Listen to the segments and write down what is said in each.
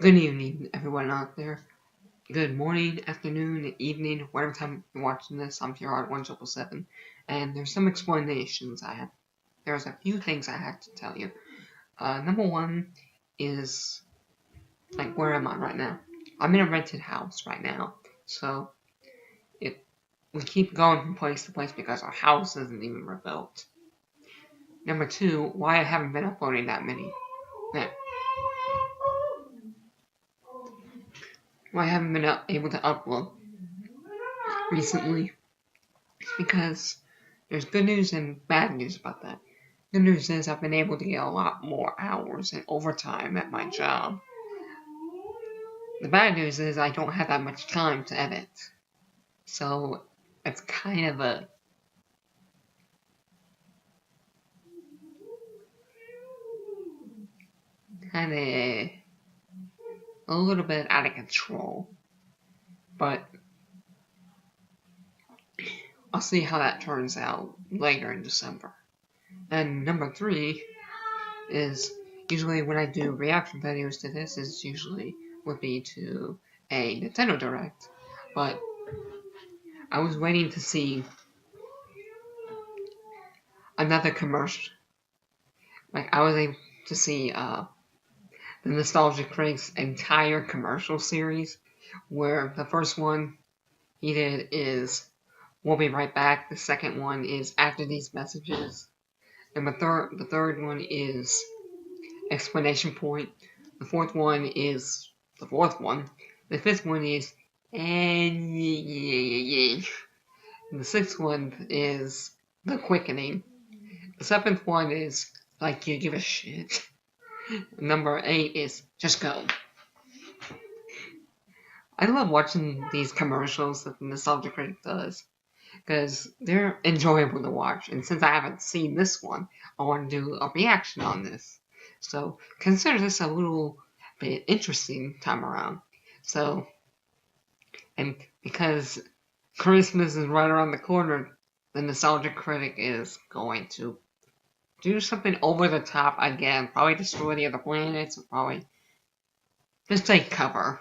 Good evening, everyone out there. Good morning, afternoon, evening, whatever time you're watching this. I'm Pureheart1777, and there's some explanations I have. There's a few things I have to tell you. Number one is, like, where am I right now? I'm in a rented house right now, so we keep going from place to place because our house isn't even rebuilt. Number two, why I haven't been uploading that many. Why I haven't been able to upload recently. It's because there's good news and bad news about that. Good news is I've been able to get a lot more hours and overtime at my job. The bad news is I don't have that much time to edit. So it's kind of a little bit out of control. But I'll see how that turns out later in December. And number three is usually when I do reaction videos to this, would be to a Nintendo Direct. But I was waiting to see another commercial. Like, I was able to see the Nostalgia Critic's entire commercial series, where the first one he did is "We'll be right back." The second one is "After these messages." And the third one is "Explanation point." The fourth one is the fourth one. The fifth one is and the sixth one is "The Quickening." The seventh one is "Like You Give a Shit." Number 8 is "Just Go." I love watching these commercials that the Nostalgia Critic does, because they're enjoyable to watch, and since I haven't seen this one, I want to do a reaction on this. So consider this a little bit interesting time around. So, and because Christmas is right around the corner, the Nostalgia Critic is going to do something over the top again, probably destroy the other planets, or probably just take cover,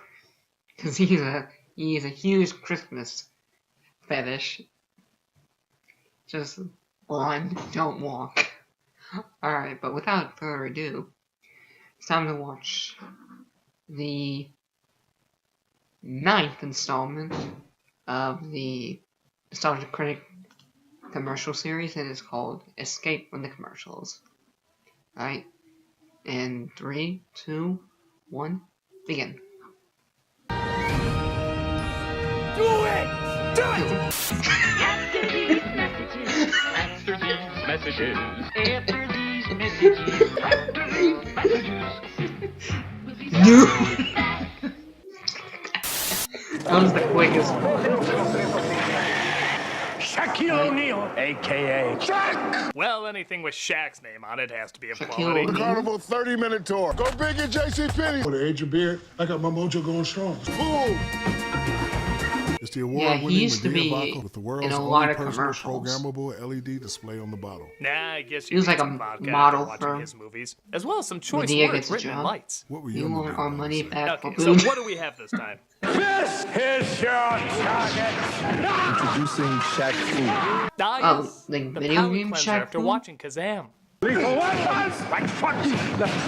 because he's a huge Christmas fetish. Just run, don't walk. Alright, but without further ado, it's time to watch the 9th installment of the Nostalgia Critic commercial series, and it's called "Escape from the Commercials." Alright, in 3, 2, 1, begin. Do it! Do it! After these messages, after these messages, after these messages, after these messages, That was the quickest one. Shaquille O'Neal, a.k.a. Shaq! Well, anything with Shaq's name on it has to be a Shaquille quality. O'Neal. Carnival 30-minute tour. Go big at JCPenney. For the age of beer, I got my mojo going strong. Boom. It's the Yeah, award-winning he used to Medea be vodka with the world's in a only lot of personal commercials. programmable LED display on the bottle. Nah, I guess He you was need like a some vodka model after watching for his movies, as well as some choice Medea words Gets a written in Job. lights. What were You your want our Medea money say? back for Okay, so booze? what do we have this time? This is your target. Introducing Shaq Fu. Ah, Oh, yes, the the video palate game cleanser Shaq after Fu? watching Kazam. Lethal weapons, like fuck.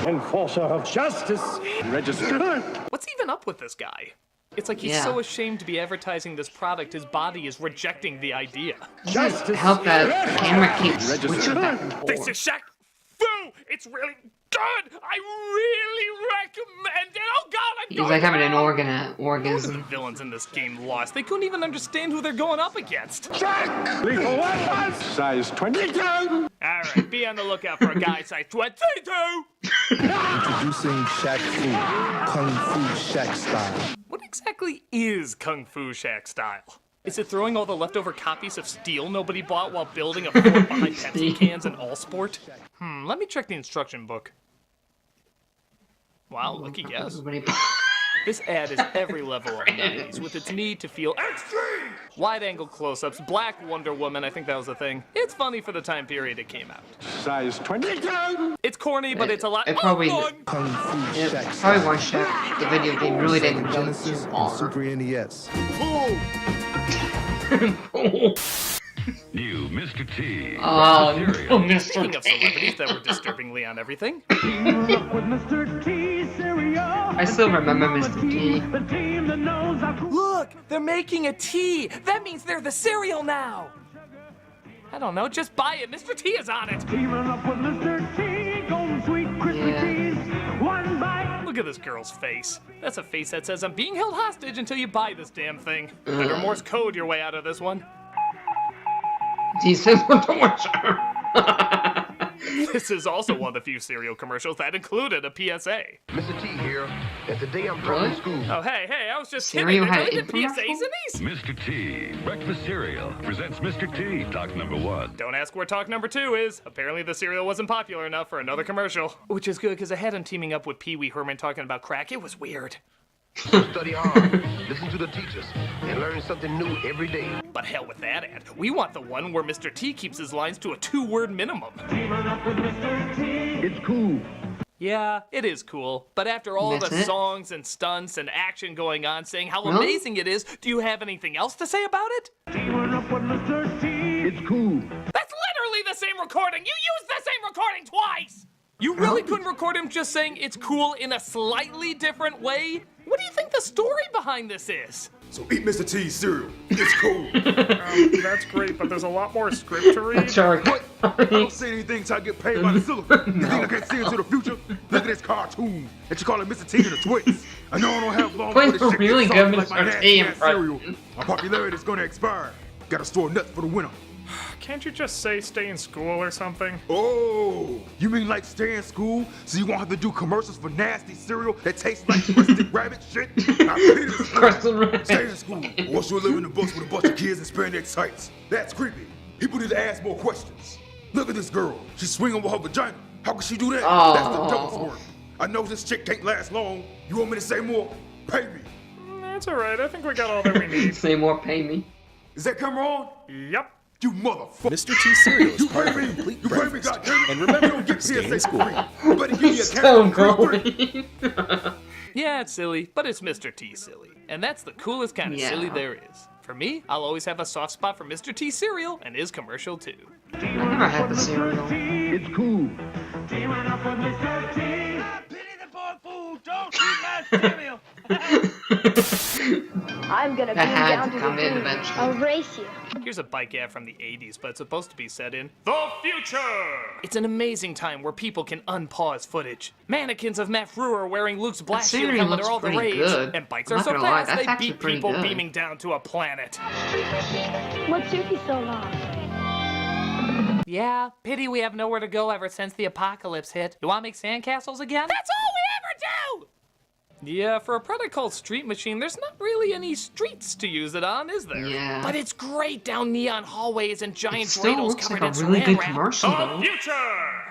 Enforcer of justice. Register. What's even up with this guy? It's like he's Yeah. so ashamed to be advertising this product, his body is rejecting the idea. Justice. Help that camera keep switching Register. back and This forth. is Shaq Fu! It's really good! I really recommend it! Oh god, I'm He's going like having an down! orgasm. The villains in this game lost. They couldn't even understand who they're going up against. Shaq. Lethal weapons. Size 22. Alright, be on the lookout for a guy size 22! Introducing Shaq Fu. Kung Fu Shaq style. What exactly is Kung Fu Shaq style? Is it throwing all the leftover copies of Steel nobody bought while building a fort behind Pepsi cans in Allsport? Let me check the instruction book. Wow, lucky guess. Everybody- This ad is every level of 90s, with its need to feel extreme! Wide-angle close-ups, Black Wonder Woman, I think that was the thing. It's funny for the time period it came out. Size 22. It's corny, but it's a lot. It probably, Kung Fu it Shaq probably style. one Shaq. The video game really didn't go Genesis too and long. Super NES. New Mr. T. Oh, Cereal. no, Mr. Speaking of T. celebrities that were disturbingly on everything, I still remember Mr. T. look, they're making a tea. That means they're the cereal now. I don't know, just buy it. Mr. T is on it. Yeah. Look at this girl's face. That's a face that says, I'm being held hostage until you buy this damn thing. Better Morse code your way out of this one. Decent with the washer. This is also one of the few cereal commercials that included a PSA. Mr. T here, and today I'm dropping school. Oh, hey, I was just Cereal kidding. They had really did infomercial? PSAs in these? Mr. T. Breakfast cereal presents Mr. T. Talk number 1. Don't ask where talk number 2 is. Apparently the cereal wasn't popular enough for another commercial. Which is good, because I had him teaming up with Pee Wee Herman talking about crack. It was weird. Study hard, listen to the teachers, and learn something new every day. But hell with that ad. We want the one where Mr. T keeps his lines to a 2-word minimum. It's cool. Yeah, it is cool. But after all That's the it? songs and stunts and action going on saying how Really? amazing it is, do you have anything else to say about it? It's cool. That's literally the same recording! You used the same recording twice! You really couldn't record him just saying it's cool in a slightly different way? What do you think the story behind this is? So eat Mr. T's cereal. It's cool. That's great, but there's a lot more script to read. Sure. I don't say anything till I get paid by the syllable. You think I can't see into the future? Look at this cartoon that you call it Mr. T and the Twits. I know I don't have long Twins for this were shit really gets good salty like my Mr. T nasty ass cereal. impression. My popularity is gonna expire. Gotta store nuts for the winter. Can't you just say stay in school or something? Oh, you mean like stay in school so you won't have to do commercials for nasty cereal that tastes like twisted rabbit shit? I pity this. Crystal Rabbit. Stay in school, or else you'll live in the bus with a bunch of kids and spandex tights. That's creepy. People need to ask more questions. Look at this girl. She's swinging with her vagina. How can she do that? Oh. That's the devil's work. I know this chick can't last long. You want me to say more? Pay me. That's alright, I think we got all that we need. Say more, pay me. Is that camera on? Yep. You motherfucker. Mr. T cereal is You part pay of a me. complete You pay me, breakfast. goddammit. And remember, you don't get stay in PSA school. for free. You better give me a Still camera. going. Yeah, it's silly, but it's Mr. T silly. And that's the coolest kind of Yeah. silly there is. For me, I'll always have a soft spot for Mr. T cereal and his commercial too. I never had the cereal. It's cool. I'm gonna That beam had down to to come the in beach. eventually. I'll race you. Here's a BiCab from the 80s, but it's supposed to be set in the future! It's an amazing time where people can unpause footage. Mannequins of Matt Frewer wearing Luke's blast shield cereal helmet looks are all the pretty rage, good. and bikes I'm are not so gonna lie, fast that's they actually beat pretty people good. beaming down to a planet. What took you so long? Yeah, pity we have nowhere to go ever since the apocalypse hit. You wanna make sandcastles again? That's all we ever do! Yeah, for a product called Street Machine, there's not really any streets to use it on, is there? Yeah. But it's great down neon hallways and giant It still dreidels looks covered like a in really saran good wrap. commercial, The though. future!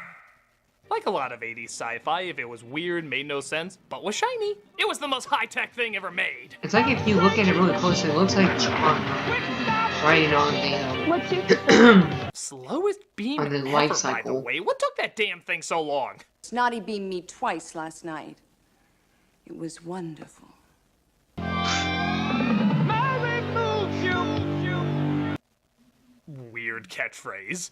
Like a lot of 80s sci-fi, if it was weird, made no sense, but was shiny, it was the most high-tech thing ever made. It's like if you look at it really closely, it looks like Charm riding on the What took you so long? Slowest beam On the ever, life by the cycle. way. What took that damn thing so long? Snotty beamed me twice last night. It was wonderful. Weird catchphrase.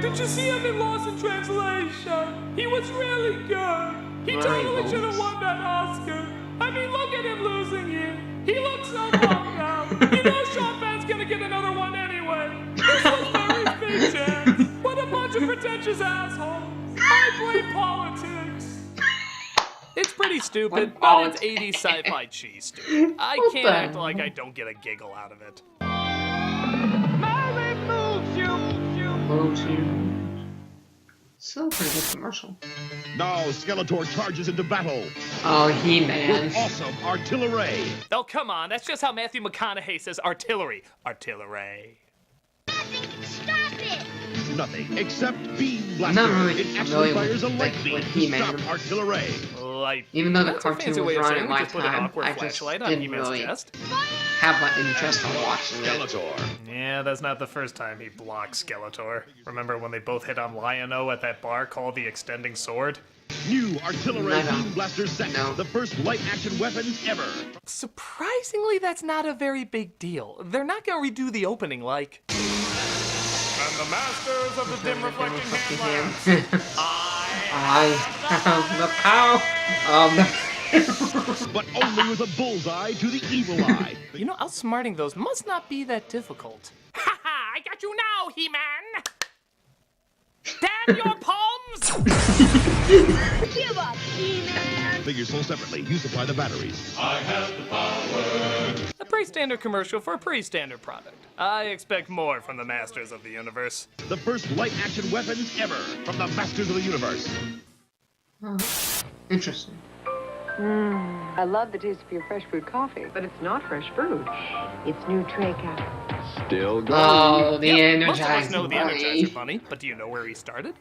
Did you see him in Lost in Translation? He was really good. He totally should have won that Oscar. I mean, look at him losing it. He looks so bummed out. You know Sean Penn's gonna get another one anyway. This was Barry's big chance. What a bunch of pretentious assholes. I blame politics. It's pretty stupid, but it's 80s sci-fi cheese stupid. I can't the act like I don't get a giggle out of it. moves you. Still a pretty good commercial. Now Skeletor charges into battle. Oh, He-Man. With awesome artillery. Oh, come on. That's just how Matthew McConaughey says artillery. Artillery. Stop it! Nothing except beam I'm blaster. not really It actually familiar fires a with, light like, beam with to He-Man. stop artillery. Light. Even though the That's a cartoon fancy was way of run saying in we my just put an time, awkward I just flashlight on didn't He-Man's really chest. have much interest in watching it. Skeletor. Yeah, Yeah, that's not the first time he blocked Skeletor. Remember when they both hit on Lion-O at that bar called the Extending Sword? New Artillery Beam Blaster Set, the first light-action weapons ever. Surprisingly, that's not a very big deal. They're not gonna redo the opening like... And the masters of the dim reflecting hand I have the power of the... But only with a bullseye to the evil eye. You know, outsmarting those must not be that difficult. Ha ha! I got you now, He-Man! Damn your palms! Give up, He-Man! Figures sold separately. You supply the batteries. I have the power. A pretty standard commercial for a pretty standard product. I expect more from the Masters of the Universe. The first light-action weapons ever from the Masters of the Universe. Interesting. I love the taste of your fresh brewed coffee, but it's not fresh brewed. It's new tray cap. Still going. Oh, the Most of us Energizer know the Bunny. Energizer Bunny, but do you know where he started?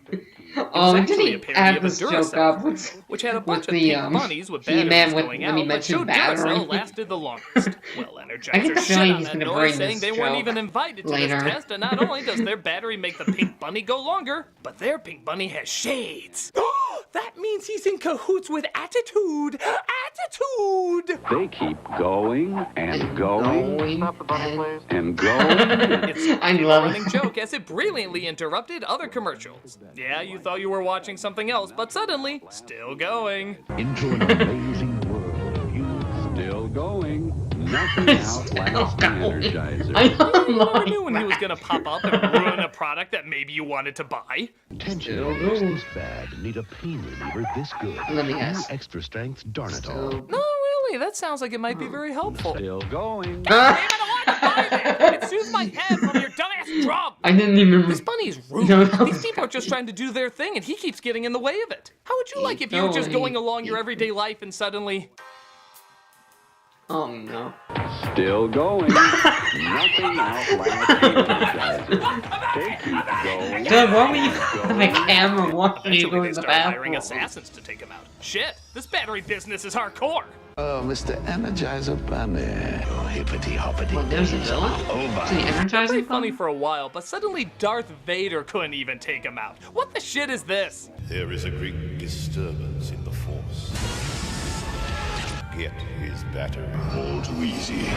Oh, did he add this joke up which had a bunch of the pink bunnies with He-Man batteries when going he out, but mentioned showed battery? Duracell lasted the longest. Well, Energizer I get the shit feeling on he's that gonna noise, bring saying this they weren't joke even invited to later. this test, and not only does their battery make the pink bunny go longer, but their pink bunny has shades. That means he's in cahoots with Attitude! Attitude! They keep going and going and going. It's I a love running joke as it brilliantly interrupted other commercials. Yeah, you thought you were watching something else, but suddenly, still going. Into an amazing world. You still going. Nothing outlasts the Energizer. I You never love knew when he was gonna pop up and ruin a product that maybe you wanted to buy. Tension areas this bad need a pain reliever this good. Let me guess. New extra strength Darnatol. No, really, that sounds like it might be very helpful. Still going. Damn it, I want to buy that! It soothes my head from your dumbass drum! I didn't even... This bunny is rude. No, that These was people are just trying to do their thing, and he keeps getting in the way of it. How would you like if you were just going along your everyday life and suddenly... Oh, no. Still going. Nothing outlasts the Energizer. They keep going. Dude, why were you on the camera watching you Eventually, go they in the start hiring bathroom? assassins to take him out. Shit, this battery business is hardcore. Oh, Mr. Energizer Bunny. Oh, hippity hoppity. What, there's a villain? Is he Pretty Energizer funny Bunny? for a while, but suddenly Darth Vader couldn't even take him out. What the shit is this? There is a great disturbance in the Force. Get his battery. All too easy.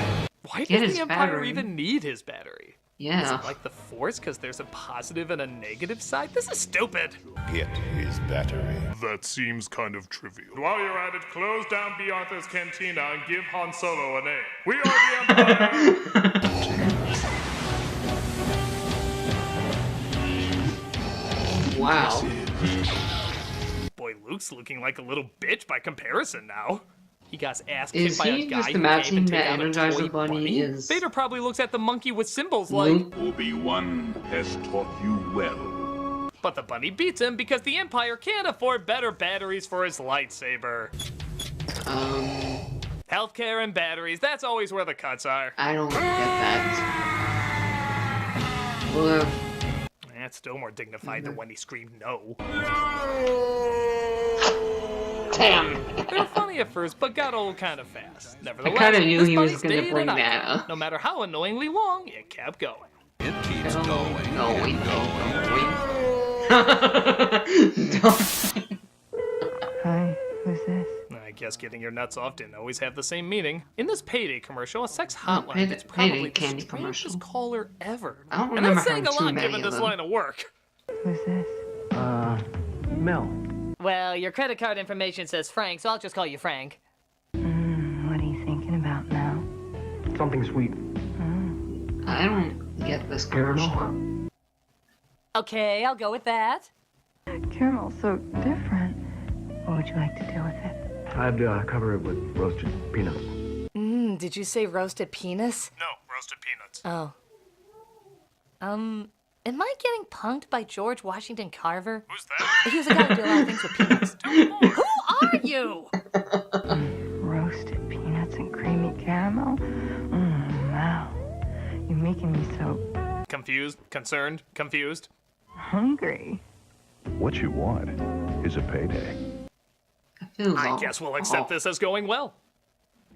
Why Get does his the Empire battery. even need his battery? Is Yeah. it like the Force because there's a positive and a negative side? This is stupid. Get his battery. That seems kind of trivial. While you're at it, close down B. Arthur's Cantina and give Han Solo a name. We are the Empire! Wow. Boy, Luke's looking like a little bitch by comparison now. He got ass Is kicked by a he guy just who can't imagining even take that out a Energizer toy Bunny is... Vader probably looks at the monkey with symbols like... Luke? Obi-Wan has taught you well. But the bunny beats him because the Empire can't afford better batteries for his lightsaber. Healthcare and batteries, that's always where the cuts are. I don't get that. Well, That's still more dignified than when he screamed no. damn. They were funny at first, but got old kind of fast. Nevertheless, I kinda knew this he was bunny gonna stayed bring an that icon. up. No matter how annoyingly long, it kept going. It keeps going. Going. Hi, who's this? I guess getting your nuts off didn't always have the same meaning. In this Payday commercial, a sex hotline Payday- that's probably Payday the candy strangest commercial. caller ever. I don't And remember that's saying a having too lot many given of this them. line of work. Who's this? Mel. Well, your credit card information says Frank, so I'll just call you Frank. What are you thinking about now? Something sweet. I don't get this commercial. Okay, I'll go with that. Caramel's so different. What would you like to do with it? I'd cover it with roasted peanuts. Did you say roasted penis? No, roasted peanuts. Oh. Am I getting punked by George Washington Carver? Who's that? He was a guy who did a lot of things with peanuts. Who are you? Roasted peanuts and creamy caramel? Wow. You're making me so Confused, concerned, confused. hungry. What you want is a payday. I guess we'll accept this as going well.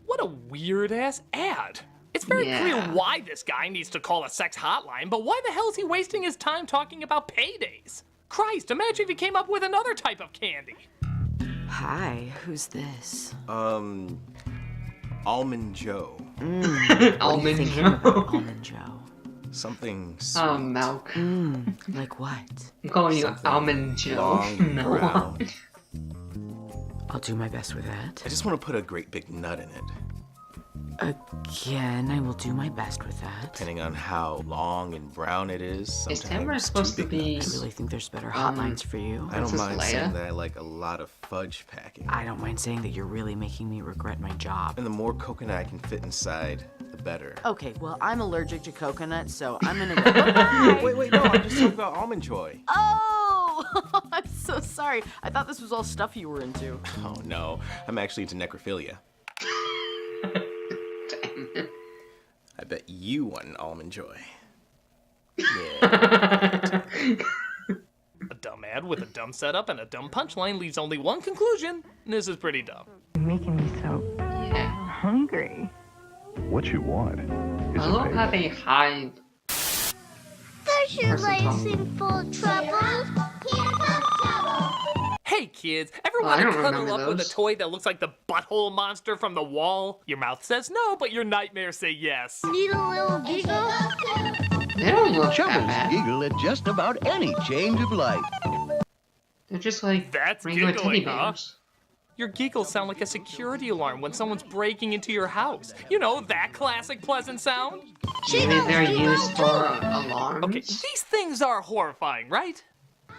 What a weird-ass ad. It's It's very clear why this guy needs to call a sex hotline, but why the hell is he wasting his time talking about paydays? Christ, imagine if he came up with another type of candy. Hi, who's this? Almond Joe. Almond Joe. Almond Joe. Something sweet. Oh, milk. Like what? I'm calling you Almond Joe. No. I'll do my best with that. I just want to put a great big nut in it. Again, I will do my best with that. Depending on how long and brown it is. Is Tamara supposed to be... I really think there's better hotlines for you. I don't mind saying that I like a lot of fudge packing. I don't mind saying that you're really making me regret my job. And the more coconut I can fit inside, the better. Okay, well, I'm allergic to coconut, so I'm gonna go... Wait, no, I'm just talking about Almond Joy. Oh! I'm so sorry. I thought this was all stuff you were into. Oh, no. I'm actually into necrophilia. I bet you want an Almond Joy. Yeah. A dumb ad with a dumb setup and a dumb punchline leaves only one conclusion. This is pretty dumb. You're making me so hungry. What you want is I a love how payday. they hide. Does your life in full trouble? Here's some trouble. Hey kids, ever Oh, want I to don't cuddle remember up with a those. toy that looks like the butthole monster from the wall? Your mouth says no, but your nightmares say yes. Need a little giggle? They don't look that Chubbles bad. giggle at just about any change of life. They're just like That's regular teddy giggling, huh? bears. Your giggles sound like a security alarm when someone's breaking into your house. You know, that classic pleasant sound? Maybe they're used for alarms. Okay, these things are horrifying, right?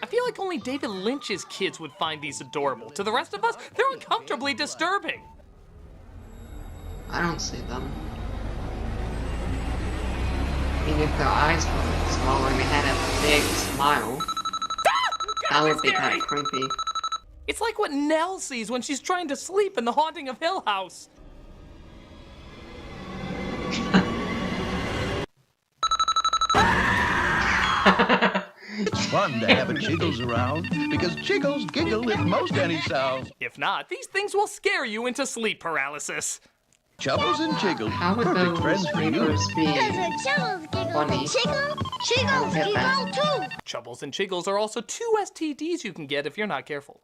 I feel like only David Lynch's kids would find these adorable. To the rest of us, they're uncomfortably disturbing. I don't see them. I mean, if their eyes were smaller and they had a big smile, that would be kind of creepy. It's like what Nell sees when she's trying to sleep in The Haunting of Hill House. It's fun to have a Jiggles around because Jiggles giggle with most any sound. If not, these things will scare you into sleep paralysis. Chubbles and Jiggles, How would perfect those friends for you. papers be Does a Chubbles giggle? funny? Chiggle? Chiggles get that. giggle too. Chubbles and Chiggles are also 2 STDs you can get if you're not careful.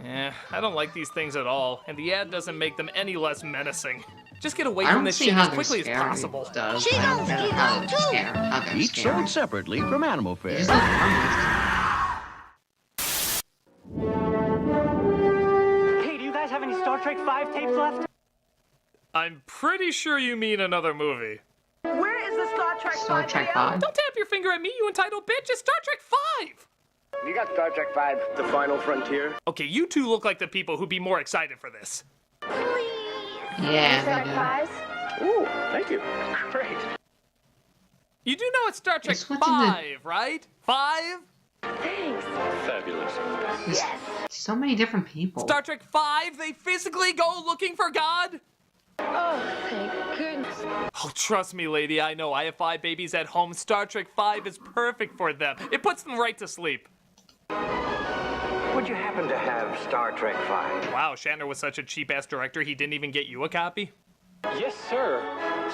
I don't like these things at all, and the ad doesn't make them any less menacing. Just get away I from don't this see shit how as they're quickly as scary. possible. Does. I don't get how they're scary. How they're Each scary. sold separately from animal They fare. just look harmless. Hey, do you guys have any Star Trek 5 tapes left? I'm pretty sure you mean another movie. Where is the Star Trek 5 Star Trek video? 5? Don't tap your finger at me, you entitled bitch. It's Star Trek 5! You got Star Trek 5, The Final Frontier? Okay, you two look like the people who'd be more excited for this. Yeah, Star they do. Trek 5? Ooh, thank you. Great. You do know it's Star Trek It's what's in the- 5, right? 5? Thanks. Fabulous. There's so many different people. Star Trek 5, they physically go looking for God? Oh, thank goodness. Oh, trust me, lady, I know. I have 5 babies at home. Star Trek 5 is perfect for them. It puts them right to sleep. Would you happen to have Star Trek 5? Wow, Shatner was such a cheap-ass director, he didn't even get you a copy? Yes, sir.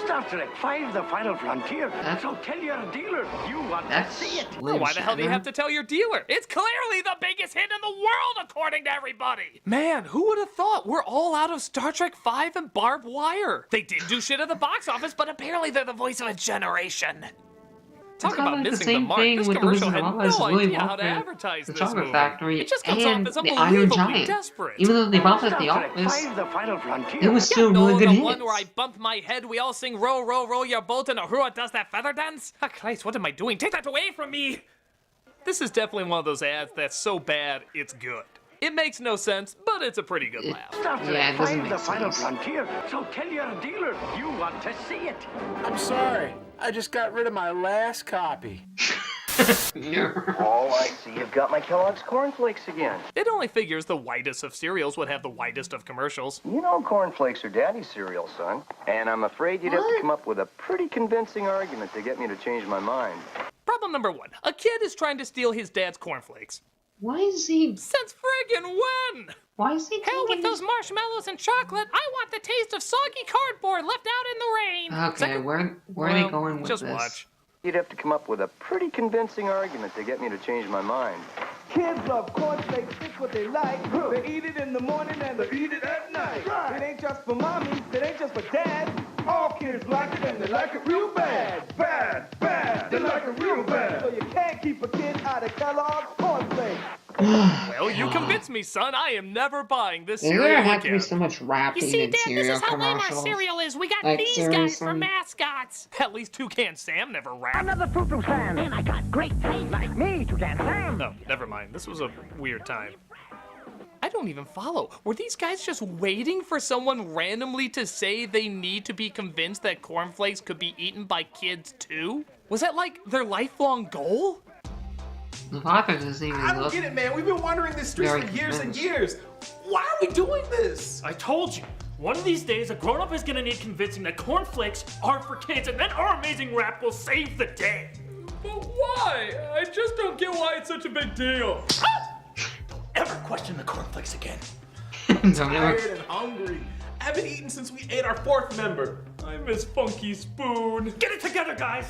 Star Trek 5, The Final Frontier. So tell your dealer you want to see it. Well, why the hell do you have to tell your dealer? It's clearly the biggest hit in the world, according to everybody! Man, who would have thought we're all out of Star Trek 5 and barbed wire? They did do shit at the box office, but apparently they're the voice of a generation. Talk kinda about like the missing same the mark. thing This with the commercial Wizard had of Oz, no Willy idea how to Wonka, advertise the this Chocolate movie. Factory, It just comes off and as the Iron unbelievably Giant. desperate. Even though they both at Star the Trek office, 5, The Final Frontier. it was still really good the hits. one where I bump my head, we all sing row, row, row your boat, and Uhura does that feather dance? Ah, Christ, what am I doing? Take that away from me! This is definitely one of those ads that's so bad, it's good. It makes no sense, but it's a pretty good laugh. Star Trek Yeah, it doesn't 5, make The Final sense. Frontier. So tell your dealer you want to see it. I'm sorry. I just got rid of my last copy. Oh, I see. You've got my Kellogg's cornflakes again. It only figures the whitest of cereals would have the whitest of commercials. You know cornflakes are Daddy's cereal, son. And I'm afraid you'd have to come up with a pretty convincing argument to get me to change my mind. Problem number 1. A kid is trying to steal his dad's cornflakes. Why is he... Since friggin' when? Why is he Hell with those marshmallows and chocolate. I want the taste of soggy cardboard left out in the rain. Okay, where are they going with just this? Watch. You'd have to come up with a pretty convincing argument to get me to change my mind. Kids love cornflakes, it's what they like. They eat it in the morning and they eat it at night. It ain't just for mommies, it ain't just for dads. All kids like it and they like it real bad. Bad, bad, they like it real bad. So you can't keep a kid out of Kellogg's cornflakes. Well, you convinced me, son. I am never buying this cereal There again. have to be so much rapping in cereal commercials. Cereal is. We got Like, these guys seriously? for mascots. At least Toucan Sam never rapped. Another Frou-Frou fan, and I got great taste like me, Toucan Sam. No, never mind. This was a weird time. I don't even follow. Were these guys just waiting for someone randomly to say they need to be convinced that cornflakes could be eaten by kids too? Was that like their lifelong goal? The vodka doesn't even I don't look get it, man. We've been wandering the streets very for years and convinced. years. Why are we doing this? I told you. One of these days, a grown-up is gonna need convincing that cornflakes aren't for kids, and then our amazing rap will save the day. But why? I just don't get why it's such a big deal. Don't ever question the cornflakes again. I'm tired and hungry. I haven't eaten since we ate our 4th member. I miss Funky Spoon. Get it together, guys.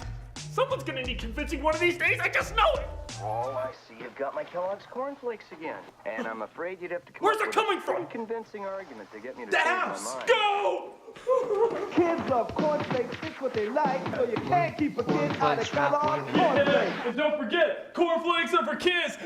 Someone's gonna need convincing one of these days. I just know it. Oh, I see. You've got my Kellogg's cornflakes again. And I'm afraid you'd have to come Where's up it with coming a from? pretty convincing argument to get me to The change house. my mind. Go! Kids love cornflakes, it's what they like. So you can't keep a kid out of Kellogg's cornflakes. And don't forget, cornflakes are for kids.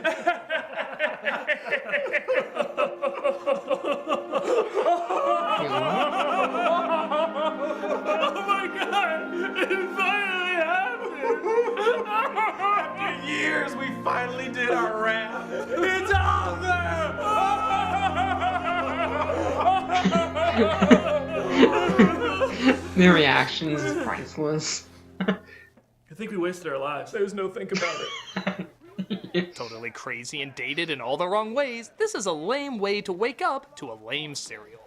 Oh my God! It finally happened! After years, we finally did our rap. It's Their reactions is priceless. I think we wasted our lives. There's no think about it. Totally crazy and dated in all the wrong ways. This is a lame way to wake up to a lame cereal.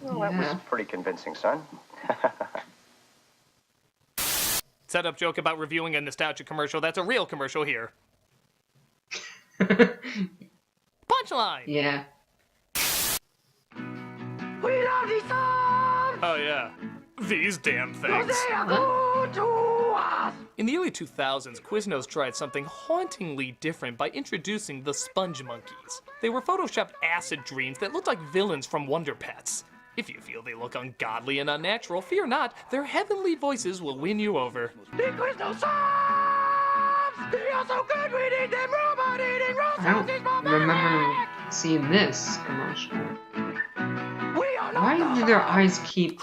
Well, that was pretty convincing, son. Setup joke about reviewing a nostalgia commercial. That's a real commercial here. Punchline! Yeah. We love these songs! Oh yeah. These damn things. They are good to us! In the early 2000s, Quiznos tried something hauntingly different by introducing the Sponge Monkeys. They were photoshopped acid dreams that looked like villains from Wonder Pets. If you feel they look ungodly and unnatural, fear not, their heavenly voices will win you over. The Quiznos songs! They are so good we need them robot eating roast I don't remember seeing this commercial. Why do their eyes keep...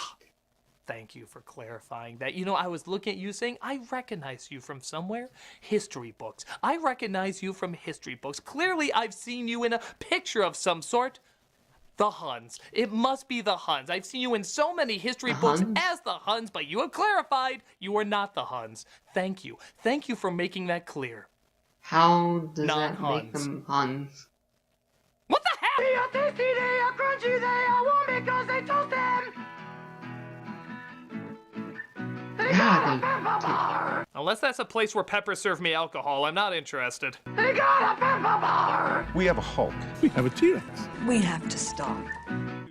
Thank you for clarifying that. You know, I was looking at you saying, I recognize you from somewhere. History books. I recognize you from history books. Clearly, I've seen you in a picture of some sort. The Huns. It must be the Huns. I've seen you in so many history books as the Huns, but you have clarified you are not the Huns. Thank you. Thank you for making that clear. How does that Non-Huns. make them Huns? What the hell? They are tasty, they are crunchy, they are warm because they toast them! God, Unless that's a place where Pepper served me alcohol, I'm not interested. They got a pepper bar! We have a Hulk. We have a T-Rex. We have to stop.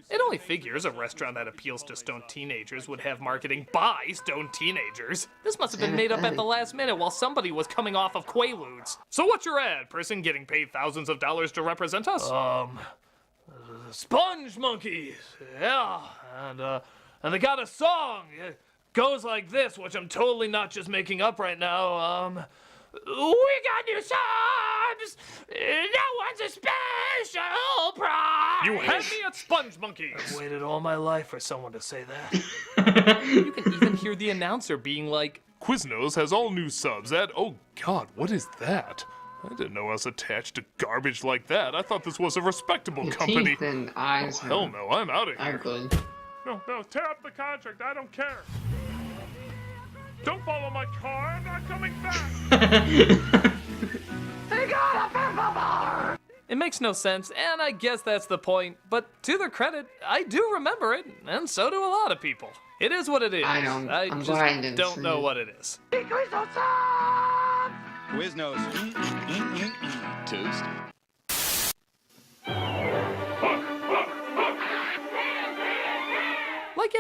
It only figures a restaurant that appeals to stoned teenagers would have marketing by stoned teenagers. This must have been made up at the last minute while somebody was coming off of Quaaludes. So what's your ad? Person getting paid thousands of dollars to represent us? Sponge Monkeys. Yeah, and they got a song. It goes like this, which I'm totally not just making up right now. We got new subs! That one's a special prize! You had me at Sponge Monkeys! I've waited all my life for someone to say that. You can even hear the announcer being like, Quiznos has all new subs at, oh god, what is that? I didn't know I was attached to garbage like that. I thought this was a respectable company. Teeth and eyes. Oh, hell no, I'm out of here. Are good. No, tear up the contract, I don't care. Don't follow my car, I'm not coming back! They got a pepper bar! It makes no sense, and I guess that's the point, but to their credit, I do remember it, and so do a lot of people. It is what it is. I I'm just glad I didn't don't see know it. what it is. The Quiznos songs! Quiznos. Toast.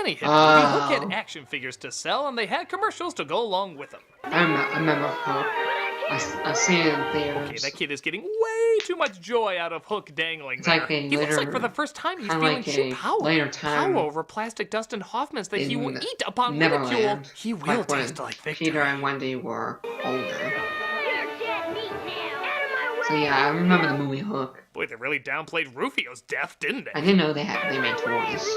Danny had Hook had action figures to sell, and they had commercials to go along with them. I remember Hook. I've seen it in theaters. Okay, that kid is getting way too much joy out of Hook dangling It's there. like a He looks later- like for the first time he's kinda feeling like true a power. later time Power over plastic dust and Hoffmans that he will in eat upon ridicule. Neverland. He will Like when taste like victory. Peter and Wendy were older. So yeah, I remember the movie Hook. Boy, they really downplayed Rufio's death, didn't they? I didn't know they made toys.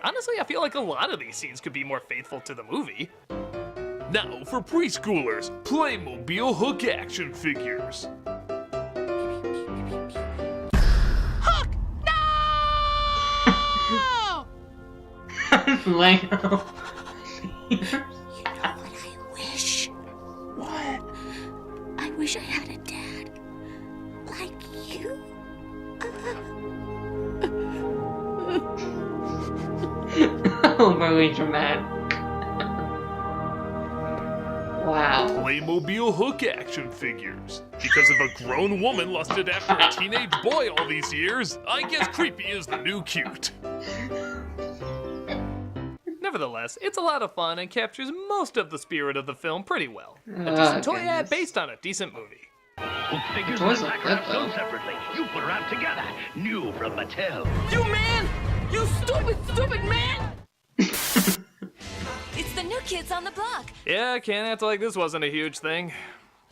Honestly, I feel like a lot of these scenes could be more faithful to the movie. Now, for preschoolers, Playmobil Hook action figures. Hook! No! Lego. Wish. What? I wish I had a dad like you. Overly dramatic. Wow. Playmobil Hook action figures. Because if a grown woman lusted after a teenage boy all these years, I guess creepy is the new cute. Nevertheless, it's a lot of fun and captures most of the spirit of the film pretty well. A decent toy ad based on a decent movie. Figures Toys and are pack good, wrapped though. sold separately. You put her out together. New from Mattel. You man! You stupid man! It's the New Kids on the Block. Yeah, can't act like this wasn't a huge thing.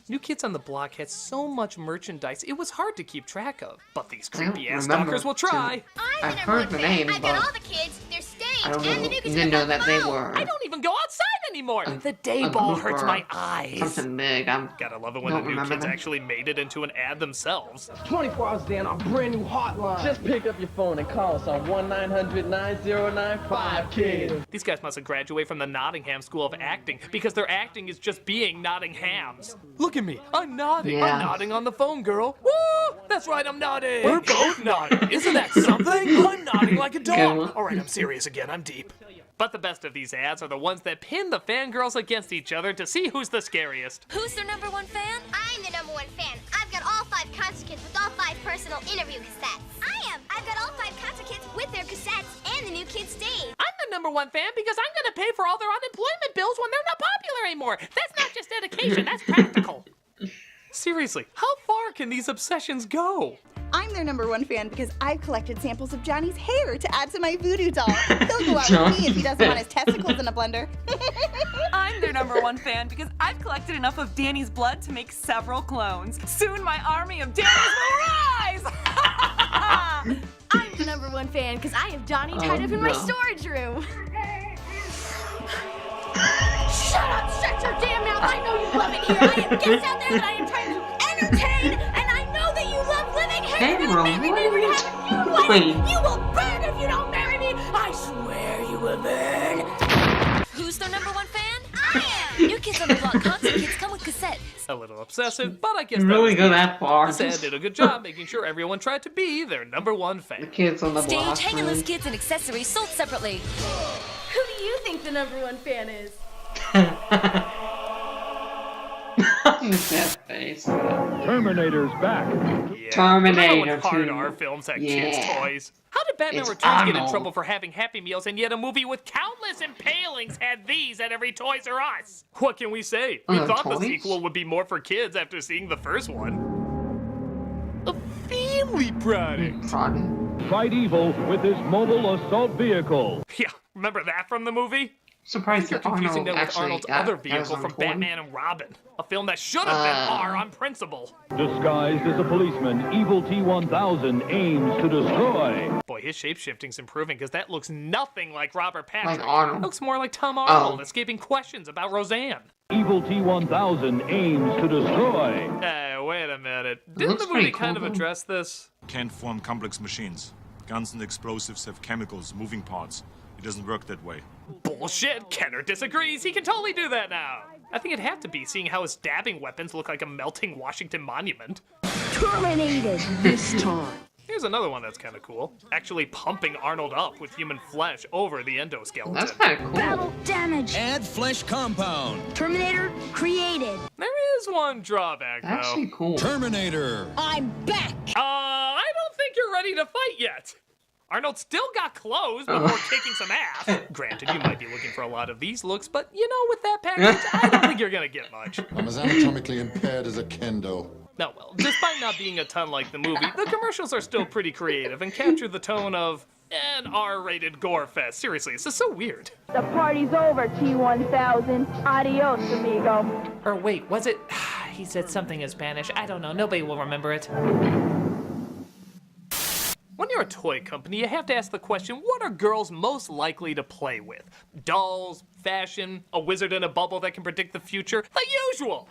New Kids on the Block had so much merchandise, it was hard to keep track of. But these creepy-ass stalkers will try. I've heard the name, I've but got all the kids, their stage, I don't and the know. new kids Didn't know that they were. I don't even go outside anymore. The day ball group hurts or my eyes. Something big. Gotta love it when the don't New remember Kids them. actually made it into an ad themselves. 24 hours a day on our brand new hotline. Just pick up your phone and call us on 1-900-9095, kid. These guys must have graduated from the Nottingham School of Acting because their acting is just being Nottingham's. Look at me, I'm nodding. Yeah. I'm nodding on the phone, girl. Woo! That's right, I'm nodding. We're both nodding. Isn't that something? I'm nodding like a dog. All right, I'm serious again. I'm deep. But the best of these ads are the ones that pin the fangirls against each other to see who's the scariest. Who's their #1 fan? I'm the #1 fan. I've got all 5 concert kits with all 5 personal interview cassettes. I am. I've got all 5 concert kits with their cassettes and the new kids stage. I'm the #1 fan because I'm gonna pay for all their unemployment bills when they're not popular anymore. That's not just dedication, that's practical. Seriously, how far can these obsessions go? I'm their #1 fan because I've collected samples of Johnny's hair to add to my voodoo doll. He'll go out with me if he doesn't want his testicles in a blender. I'm their #1 fan because I've collected enough of Danny's blood to make several clones. Soon my army of Danny's will rise! I'm the #1 fan because I have Johnny tied up in my storage room. Shut up, shut your damn mouth. I know you love it here. I have guests out there that I am trying to entertain, and I know that you love living here. Hey, You're gonna marry me, we're gonna have a huge wedding. You will burn if you don't marry me. I swear you will burn. Who's their #1 fan? I am. New Kids on the Block concert kits come with cassettes. A little obsessive, but I guess You that really was go neat. that far. This ad did a good job making sure everyone tried to be their #1 fan. Kids on the block. Stage, handleless kits, and accessories sold separately. Who do you think the #1 fan is? That face. Terminator's back. Yeah. Terminator Remember when hard 2. R films had Yeah. kids' toys? How did Batman It's Returns get in Arnold. trouble for having Happy Meals and yet a movie with countless impalings had these at every Toys R Us? What can we say? We thought the toys? sequel would be more for kids after seeing the first one. A family product. Fight evil with this mobile assault vehicle. Yeah, remember that from the movie? Surprised You're that confusing Arnold that with actually Arnold's got other his vehicle own from toy. Batman and Robin, a film that should have been R on principle. Disguised as a policeman, Evil T-1000 aims to destroy. Boy, his shape-shifting's improving because that looks nothing like Robert Patrick. Like Arnold. Looks more like Tom Arnold Oh. escaping questions about Roseanne. Evil T-1000 aims to destroy. Hey, wait a minute. Didn't looks the movie pretty kind cool, of though. address this? Can't form complex machines. Guns and explosives have chemicals, moving parts. It doesn't work that way. Bullshit! Kenner disagrees. He can totally do that now. I think it'd have to be, seeing how his stabbing weapons look like a melting Washington Monument. Terminated this time. Here's another one that's kind of cool. Actually pumping Arnold up with human flesh over the endoskeleton. That's kind of cool. Battle damage. Add flesh compound. Terminator created. There is one drawback, though. Actually cool. Terminator. I'm back. I don't think you're ready to fight yet. Arnold still got clothes before kicking some ass. Granted, you might be looking for a lot of these looks, but you know, with that package, I don't think you're gonna get much. I'm as anatomically impaired as a kendo. No, well, despite not being a ton like the movie, the commercials are still pretty creative and capture the tone of an R-rated gore fest. Seriously, this is so weird. The party's over, T1000. Adios, amigo. Or wait, was it? He said something in Spanish. I don't know. Nobody will remember it. When you're a toy company, you have to ask the question, what are girls most likely to play with? Dolls, fashion, a wizard in a bubble that can predict the future? The usual!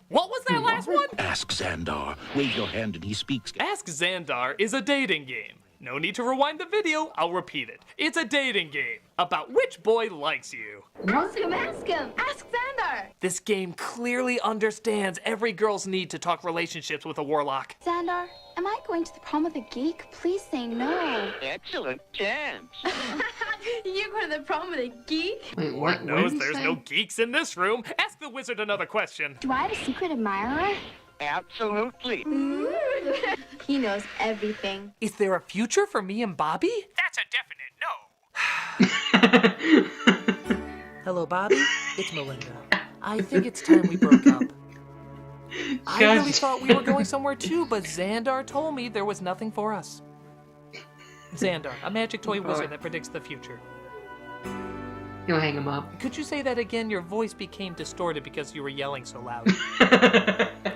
What was that last one? Ask Xandar. Wave your hand and he speaks. Ask Xandar is a dating game. No need to rewind the video, I'll repeat it. It's a dating game about which boy likes you. Ask him, ask him. Ask Xandar. This game clearly understands every girl's need to talk relationships with a warlock. Xandar, am I going to the prom with a geek? Please say no. Excellent chance. You go to the prom with a geek? Wait, Lord knows there's no geeks in this room. Ask the wizard another question. Do I have a secret admirer? Absolutely. He knows everything. Is there a future for me and Bobby? That's a definite no. Hello, Bobby. It's Melinda. I think it's time we broke up. I really thought we were going somewhere too, but Xandar told me there was nothing for us. Xandar, a magic toy wizard that predicts the future. You'll hang him up. Could you say that again? Your voice became distorted because you were yelling so loud.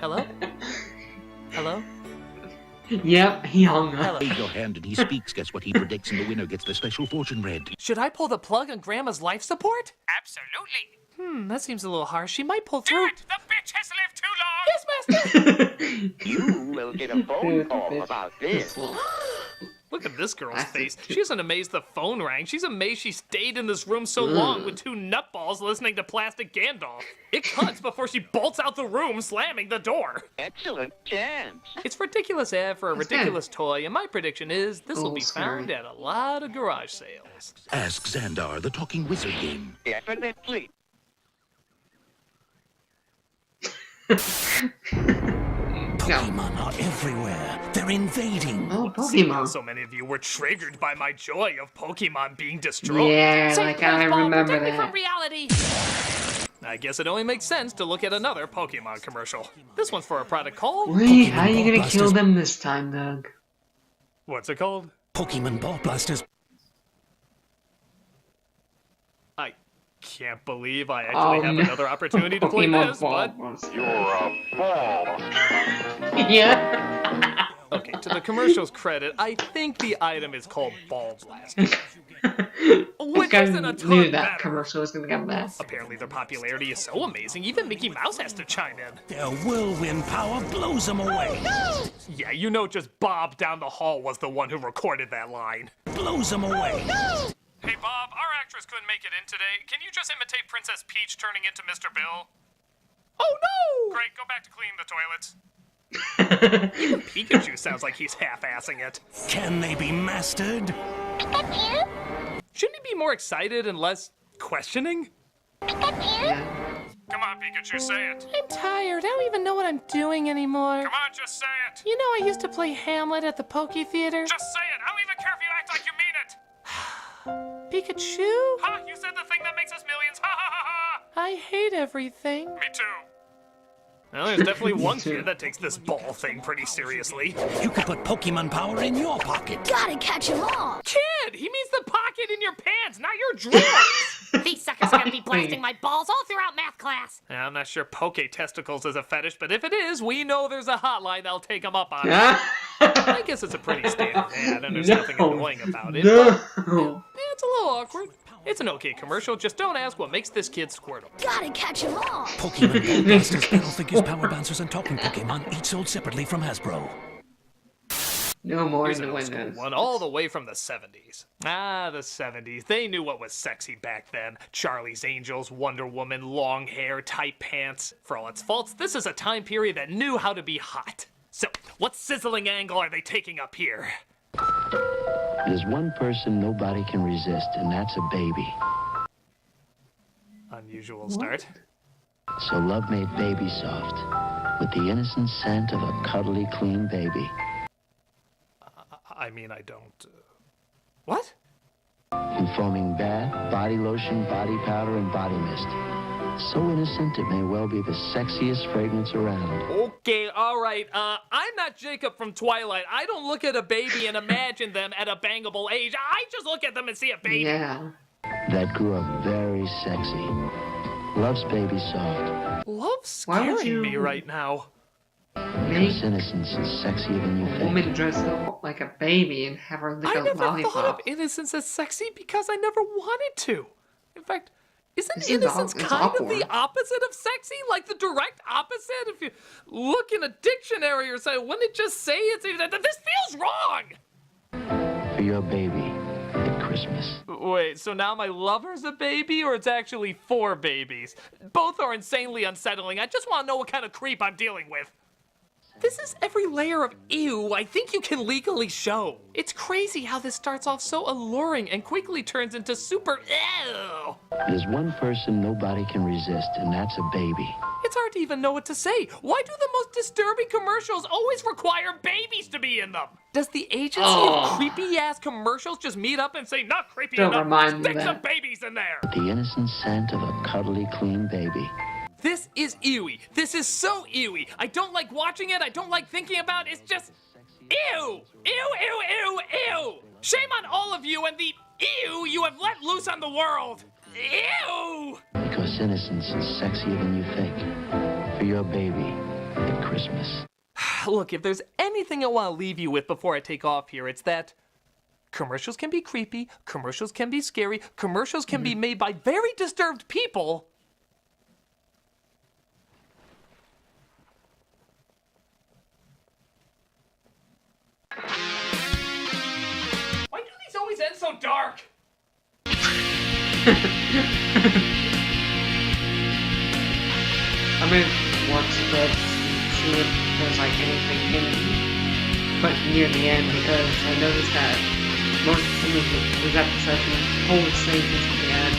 Hello? Hello? Yep, he hung up. Wave your hand and he speaks. Guess what he predicts, and the winner gets the special fortune read. Should I pull the plug on Grandma's life support? Absolutely. That seems a little harsh. She might pull through. Do it! The bitch has lived too long! Yes, Master! You will get a phone call about this. Look at this girl's face. She isn't amazed the phone rang. She's amazed she stayed in this room so long with two nutballs listening to Plastic Gandalf. It cuts before she bolts out the room, slamming the door. Excellent chance. It's ridiculous ad for a ridiculous toy, and my prediction is this will be found at a lot of garage sales. Ask Xandar, the talking wizard game. Definitely. Pokemon are everywhere. They're invading. Oh, Pokemon. So many of you were triggered by my joy of Pokemon being destroyed. Yeah, like I remember Protect me from that. reality. I guess it only makes sense to look at another Pokemon commercial. This one's for a product called... Wait, how are you gonna kill them this time, Doug? What's it called? Pokemon Ball Blasters. I can't believe I actually have another opportunity to play Pokemon this, Ball but... You're a ball. Yeah. Okay, to the commercial's credit, I think the item is called Ball Blaster. Which isn't a ton knew that better. commercial was gonna come back. Apparently their popularity is so amazing, even Mickey Mouse has to chime in. Their whirlwind power blows them away. Yeah, you know just Bob down the hall was the one who recorded that line. Blows them away. Hey Bob, our actress couldn't make it in today. Can you just imitate Princess Peach turning into Mr. Bill? Oh no! Great, go back to cleaning the toilets. Even Pikachu sounds like he's half-assing it. Can they be mastered? Shouldn't he be more excited and less questioning? Yeah. Come on, Pikachu, say it. I'm tired. I don't even know what I'm doing anymore. Come on, just say it. You know I used to play Hamlet at the Poke Theater. Just say it. I don't even care if you act like you mean it. Pikachu? Ha! You said the thing that makes us millions. Ha ha ha ha! I hate everything. Me too. Well, there's definitely one kid that takes this ball thing pretty seriously. You could put Pokemon power in your pocket. Gotta catch 'em all. Kid! He means the pocket in your pants, not your drawers! These suckers are gonna be blasting my balls all throughout math class. I'm not sure Poke Testicles is a fetish, but if it is, we know there's a hotline that'll take them up on it. I guess it's a pretty standard ad, and there's nothing annoying about it. But, it's a little awkward. It's an okay commercial, just don't ask what makes this kid Squirtle. Gotta catch 'em all. Pokemon Ball Blasters, battle figures, power bouncers, and talking Pokemon, each sold separately from Hasbro. No more Here's in the an old school windows. one all the way from the 70s. Ah, the 70s. They knew what was sexy back then. Charlie's Angels, Wonder Woman, long hair, tight pants. For all its faults, this is a time period that knew how to be hot. So, what sizzling angle are they taking up here? There's one person nobody can resist, and that's a baby. Unusual start. So love made Baby Soft with the innocent scent of a cuddly, clean baby. I mean, I don't... What? Informing bath, body lotion, body powder, and body mist. So innocent it may well be the sexiest fragrance around. Okay, alright, I'm not Jacob from Twilight. I don't look at a baby and imagine them at a bangable age. I just look at them and see a baby. Yeah. That grew up very sexy. Loves baby soft. Love's scaring me right now. Because innocence is sexier than you think. Woman dress up like a baby and have her lick I a never lollipop. thought of innocence as sexy because I never wanted to. In fact, isn't innocence kind of the opposite of sexy? Like the direct opposite? If you look in a dictionary or something, wouldn't it just say it's... This feels wrong! For your baby at Christmas. Wait, so now my lover's a baby, or it's actually 4 babies? Both are insanely unsettling. I just want to know what kind of creep I'm dealing with. This is every layer of ew I think you can legally show. It's crazy how this starts off so alluring and quickly turns into super ew. There's one person nobody can resist, and that's a baby. It's hard to even know what to say. Why do the most disturbing commercials always require babies to be in them? Does the agency of creepy-ass commercials just meet up and say, not creepy enough, stick some babies in there? The innocent scent of a cuddly, clean baby. This is ewy. This is so ewy. I don't like watching it. I don't like thinking about it. It's just ew. Ew, ew, ew, ew. Shame on all of you and the ew you have let loose on the world. Ew. Because innocence is sexier than you think. For your baby at Christmas. Look, if there's anything I want to leave you with before I take off here, it's that commercials can be creepy, commercials can be scary, commercials can be made by very disturbed people. Why do these always end so dark? I'm gonna watch the credits and see if there's like anything hidden, but near the end, because I noticed that most of these episodes hold stages at the end.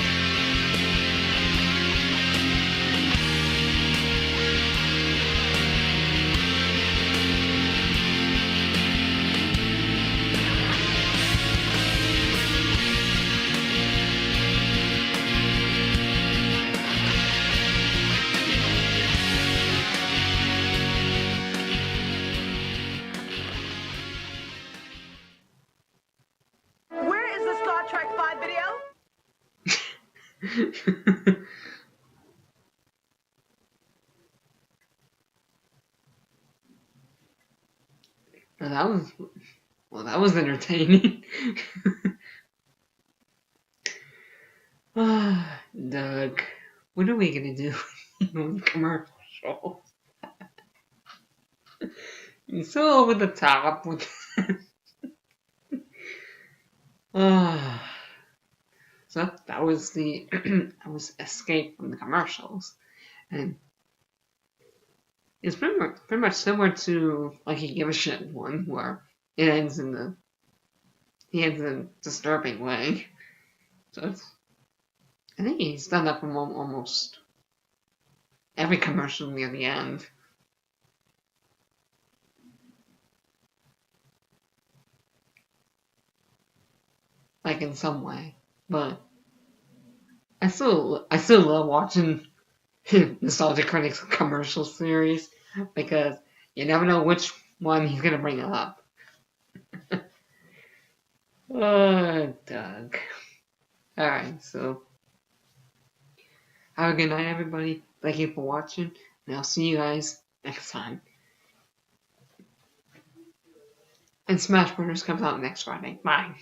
That was entertaining. Doug, what are we gonna do with commercials? You're so over the top with So that was the that was Escape from the commercials, and it's pretty much similar to like a Give a Shit one, where it ends in a disturbing way. So I think he's done that from almost every commercial near the end. Like in some way, but I still love watching Nostalgia Critic's commercial series, because you never know which one he's gonna bring up. Doug. Alright, so have a good night, everybody. Thank you for watching, and I'll see you guys next time. And Smash Bros. Comes out next Friday. Bye.